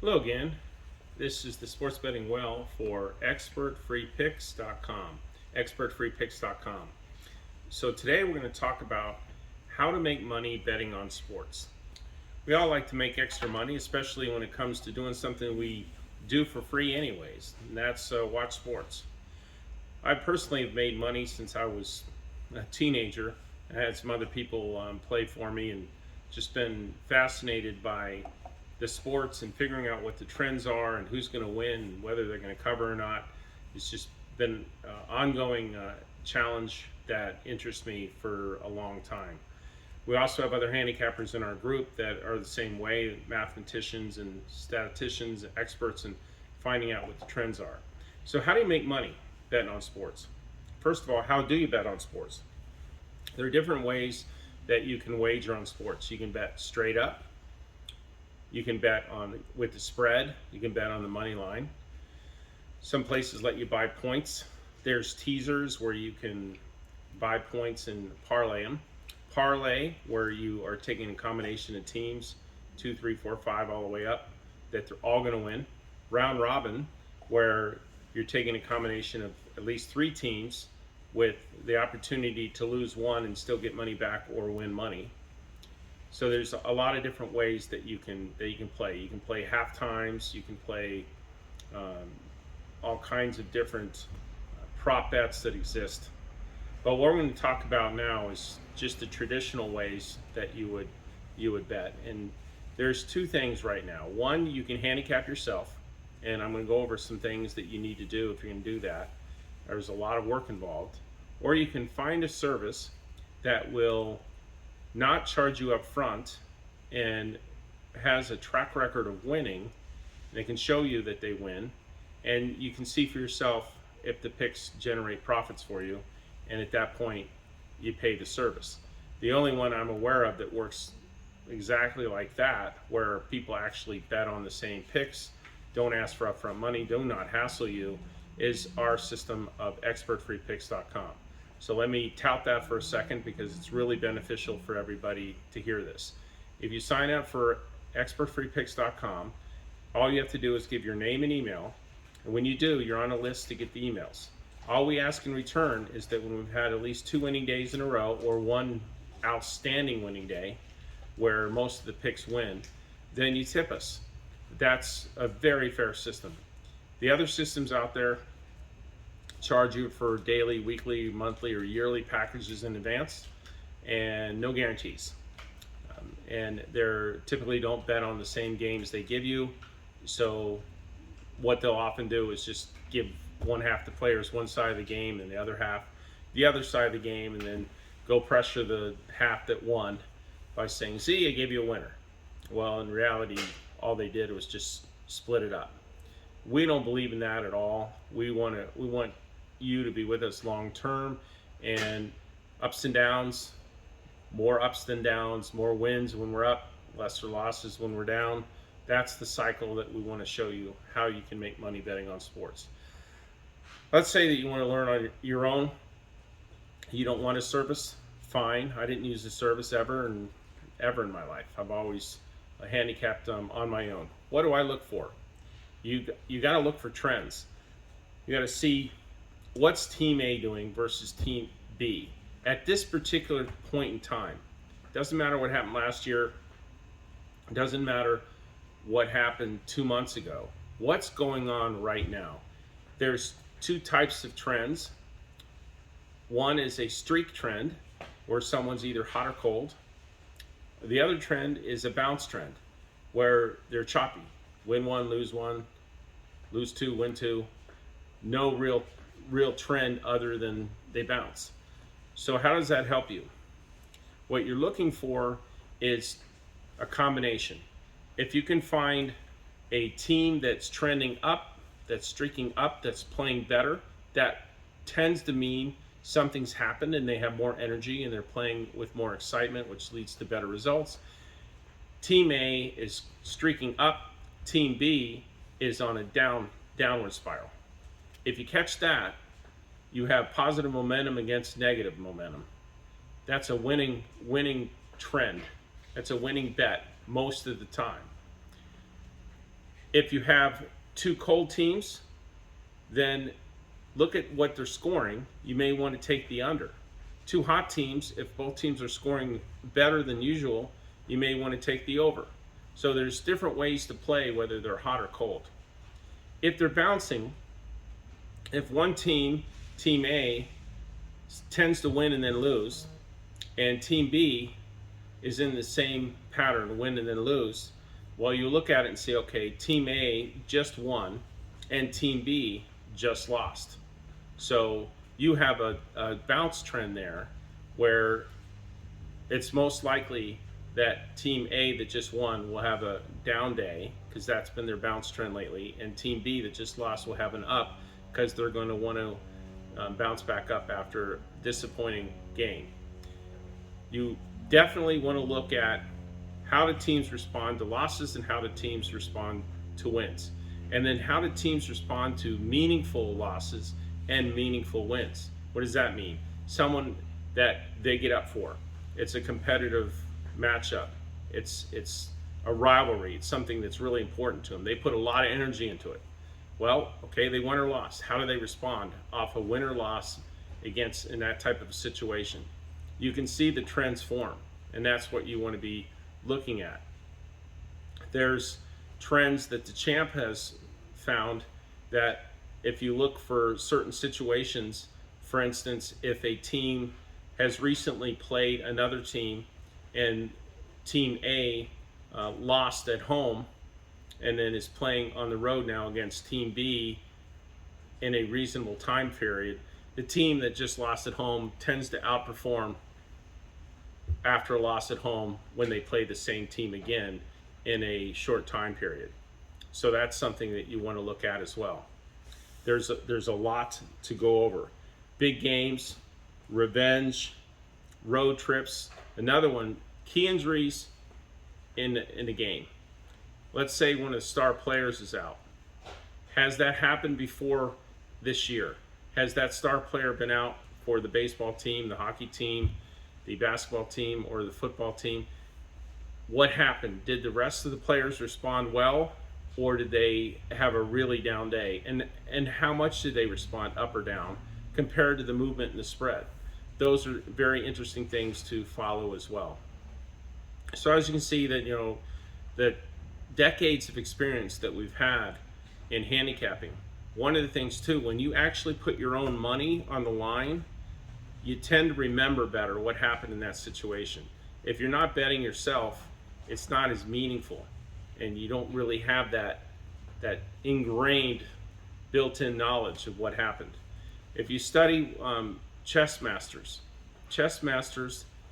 Hello again. This is the sports betting well for ExpertFreePix.com. ExpertFreePix.com. So today we're going to talk about how to make money betting on sports. We all like to make extra money, especially when it comes to doing something we do for free anyways, and that's watch sports. I personally have made money since I was a teenager. I had some other people play for me and just been fascinated by the sports and figuring out what the trends are and who's going to win and whether they're going to cover or not. It's just been an ongoing challenge that interests me for a long time. We also have other handicappers in our group that are the same way, mathematicians and statisticians, experts in finding out what the trends are. So how do you make money betting on sports? First of all, how do you bet on sports? There are different ways that you can wager on sports. You can bet straight up. You can bet on with the spread. You can bet on the money line. Some places let you buy points. There's teasers where you can buy points and parlay them. Parlay, where you are taking a combination of teams, 2, 3, 4, 5, all the way up, that they're all going to win. Round robin, where you're taking a combination of at least 3 teams with the opportunity to lose one and still get money back or win money. So there's a lot of different ways that you can play. You can play half times. You can play all kinds of different prop bets that exist. But what we're going to talk about now is just the traditional ways that you would bet. And there's 2 things right now. One, you can handicap yourself, and I'm going to go over some things that you need to do if you're going to do that. There's a lot of work involved. Or you can find a service that will not charge you up front and has a track record of winning. They can show you that they win, and you can see for yourself if the picks generate profits for you, and at that point you pay the service. The only one I'm aware of that works exactly like that, where people actually bet on the same picks, don't ask for upfront money, do not hassle you, is our system of ExpertFreePix.com. So let me tout that for a second because it's really beneficial for everybody to hear this. If you sign up for ExpertFreePix.com, all you have to do is give your name and email, and when you do, you're on a list to get the emails. All we ask in return is that when we've had at least 2 winning days in a row or 1 outstanding winning day where most of the picks win, then you tip us. That's a very fair system. The other systems out there charge you for daily, weekly, monthly, or yearly packages in advance, and no guarantees. And they're typically don't bet on the same games they give you. So what they'll often do is just give one half the players one side of the game and the other half the other side of the game, and then go pressure the half that won by saying, "See, I gave you a winner." Well, in reality, all they did was just split it up. We don't believe in that at all. We want you to be with us long term, and ups and downs, more ups than downs, more wins when we're up, lesser losses when we're down. That's the cycle that we want to show you how you can make money betting on sports. Let's say that you want to learn on your own. You don't want a service, fine. I didn't use a service ever in my life. I've always handicapped on my own. What do I look for? You got to look for trends. You got to see what's Team A doing versus Team B at this particular point in time. Doesn't matter what happened last year. Doesn't matter what happened 2 months ago. What's going on right now? There's 2 types of trends. One is a streak trend, where someone's either hot or cold. The other trend is a bounce trend, where they're choppy. Win 1, lose 1, lose 2, win 2. No real trend other than they bounce. So how does that help you? What you're looking for is a combination. If you can find a team that's trending up, that's streaking up, that's playing better, that tends to mean something's happened and they have more energy and they're playing with more excitement, which leads to better results. Team A is streaking up, Team B is on a downward spiral. If you catch that, you have positive momentum against negative momentum. That's a winning trend. That's a winning bet most of the time. If you have two cold teams, then look at what they're scoring. You may want to take the under. Two hot teams, if both teams are scoring better than usual, you may want to take the over. So there's different ways to play whether they're hot or cold. If they're bouncing, if one team, Team A, tends to win and then lose, and Team B is in the same pattern, win and then lose, well, you look at it and say, okay, Team A just won and Team B just lost. So you have a bounce trend there where it's most likely that Team A that just won will have a down day because that's been their bounce trend lately, and Team B that just lost will have an up because they're going to want to bounce back up after a disappointing game. You definitely want to look at how do teams respond to losses and how do teams respond to wins. And then how do teams respond to meaningful losses and meaningful wins? What does that mean? Someone that they get up for. It's a competitive matchup. It's a rivalry. It's something that's really important to them. They put a lot of energy into it. Well, okay, they won or lost. How do they respond off a win or loss against in that type of situation? You can see the trends form, and that's what you want to be looking at. There's trends that the champ has found that if you look for certain situations, for instance, if a team has recently played another team and Team A lost at home and then is playing on the road now against Team B in a reasonable time period, the team that just lost at home tends to outperform after a loss at home when they play the same team again in a short time period. So that's something that you want to look at as well. There's a lot to go over. Big games, revenge, road trips. Another one, key injuries in the game. Let's say one of the star players is out. Has that happened before this year? Has that star player been out for the baseball team, the hockey team, the basketball team, or the football team? What happened? Did the rest of the players respond well, or did they have a really down day? And how much did they respond, up or down, compared to the movement and the spread? Those are very interesting things to follow as well. So as you can see that, that decades of experience that we've had in handicapping, one of the things too, when you actually put your own money on the line, you tend to remember better what happened in that situation. If you're not betting yourself, it's not as meaningful, and you don't really have that ingrained built-in knowledge of what happened. If you study chess masters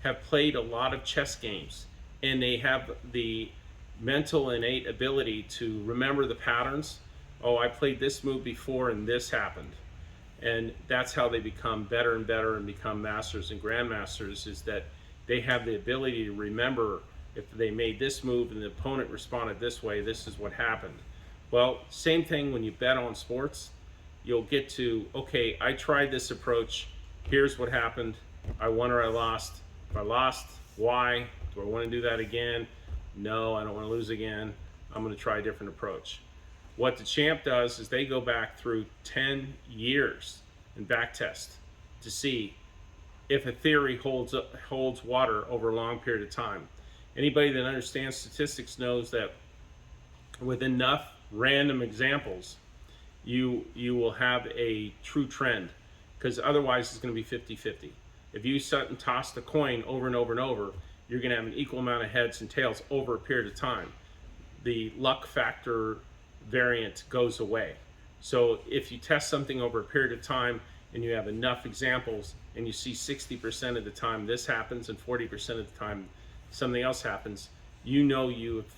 have played a lot of chess games, and they have the mental innate ability to remember the patterns. Oh, I played this move before and this happened. And that's how they become better and better and become masters and grandmasters, is that they have the ability to remember if they made this move and the opponent responded this way, this is what happened. Well, same thing when you bet on sports. You'll get to, okay, I tried this approach, here's what happened, I won or I lost. If I lost, why? Do I want to do that again? No, I don't want to lose again. I'm going to try a different approach. What the champ does is they go back through 10 years and back test to see if a theory holds water over a long period of time. Anybody that understands statistics knows that with enough random examples, you will have a true trend, because otherwise it's going to be 50-50. If you set and toss the coin over and over and over, you're going to have an equal amount of heads and tails over a period of time. The luck factor variant goes away. So if you test something over a period of time and you have enough examples and you see 60% of the time this happens and 40% of the time something else happens, you've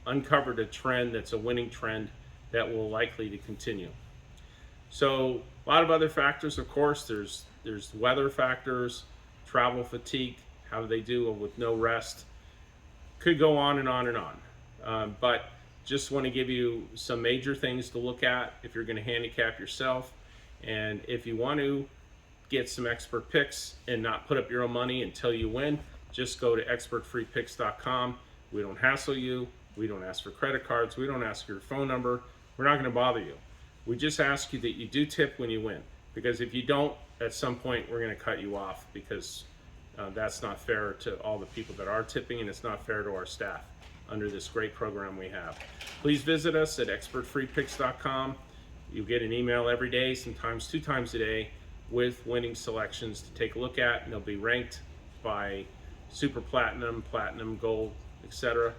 uncovered a trend that's a winning trend that will likely to continue. So a lot of other factors, of course, there's weather factors, travel fatigue, how do they do with no rest? Could go on and on and on. But just want to give you some major things to look at if you're going to handicap yourself. And if you want to get some expert picks and not put up your own money until you win, just go to ExpertFreePix.com. We don't hassle you. We don't ask for credit cards. We don't ask your phone number. We're not going to bother you. We just ask you that you do tip when you win, because if you don't, at some point we're going to cut you off, because that's not fair to all the people that are tipping, and it's not fair to our staff under this great program we have. Please visit us at ExpertFreePix.com. You get an email every day, sometimes 2 times a day, with winning selections to take a look at, and they'll be ranked by super platinum, platinum, gold, etc.,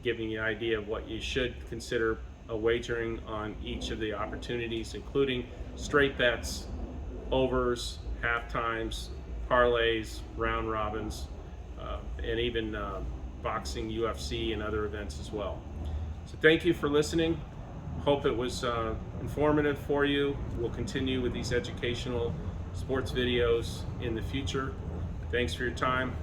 giving you an idea of what you should consider wagering on each of the opportunities, including straight bets, overs, half times, parlays, round robins, and even boxing, UFC, and other events as well. So thank you for listening. Hope it was informative for you. We'll continue with these educational sports videos in the future. Thanks for your time.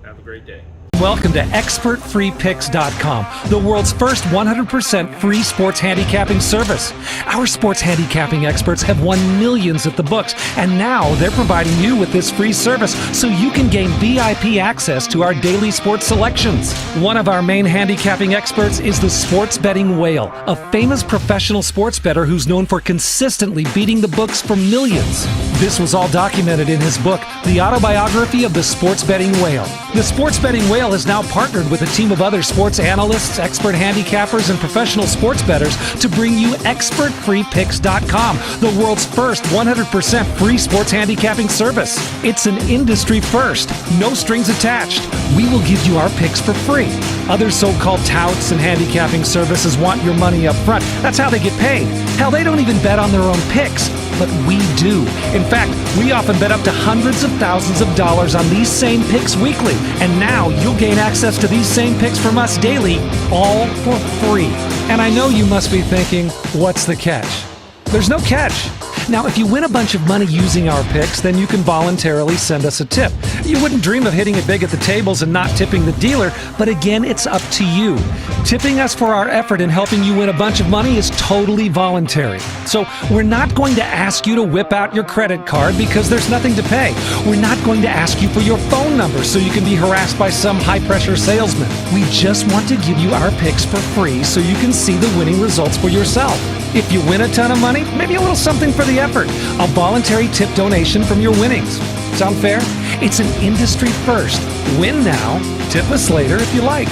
Have a great day. Welcome to ExpertFreePix.com, the world's first 100% free sports handicapping service. Our sports handicapping experts have won millions at the books, and now they're providing you with this free service so you can gain VIP access to our daily sports selections. One of our main handicapping experts is the sports betting whale, a famous professional sports bettor who's known for consistently beating the books for millions. This was all documented in his book, The Autobiography of the Sports Betting Whale. The Sports Betting Whale has now partnered with a team of other sports analysts, expert handicappers, and professional sports bettors to bring you ExpertFreePix.com, the world's first 100% free sports handicapping service. It's an industry first, no strings attached. We will give you our picks for free. Other so-called touts and handicapping services want your money up front. That's how they get paid. Hell, they don't even bet on their own picks, but we do. In fact, we often bet up to hundreds of thousands of dollars on these same picks weekly. And now you'll gain access to these same picks from us daily, all for free. And I know you must be thinking, what's the catch? There's no catch. Now, if you win a bunch of money using our picks, then you can voluntarily send us a tip. You wouldn't dream of hitting it big at the tables and not tipping the dealer, but again, it's up to you. Tipping us for our effort in helping you win a bunch of money is totally voluntary. So we're not going to ask you to whip out your credit card because there's nothing to pay. We're not going to ask you for your phone number so you can be harassed by some high-pressure salesman. We just want to give you our picks for free so you can see the winning results for yourself. If you win a ton of money, maybe a little something for the effort. A voluntary tip donation from your winnings. Sound fair? It's an industry first. Win now, tip us later if you like.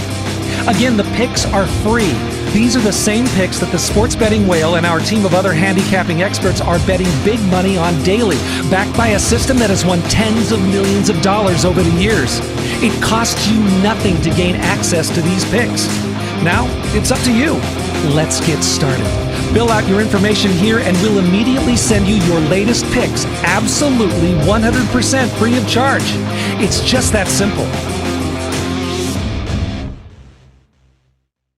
Again, the picks are free. These are the same picks that the Sports Betting Whale and our team of other handicapping experts are betting big money on daily, backed by a system that has won tens of millions of dollars over the years. It costs you nothing to gain access to these picks. Now, it's up to you. Let's get started. Fill out your information here and we'll immediately send you your latest picks absolutely 100% free of charge. It's just that simple.